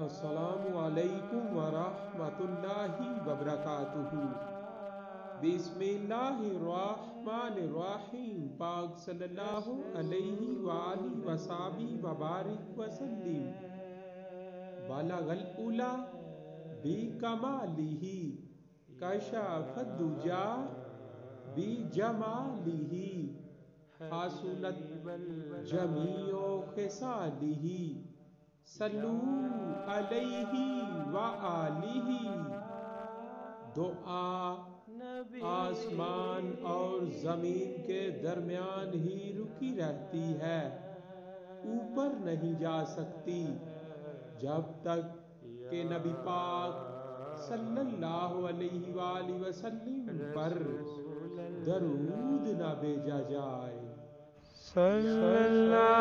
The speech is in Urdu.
السلام علیکم ورحمۃ اللہ وبرکاتہ۔ بسم اللہ الرحمن الرحیم۔ پاک صلی اللہ علیہ وآلہ وصحبہ وبارک وسلم۔ بلغ العلا بکمالہ، کشف الدجی بجمالہ، حسنت جمیع خصالہ، صلو علیہ وآلہ۔ دعا آسمان اور زمین کے درمیان ہی رکی رہتی ہے، اوپر نہیں جا سکتی جب تک کہ نبی پاک صلی اللہ علیہ وآلہ وسلم پر درود نہ بھیجا جائے۔ صلی اللہ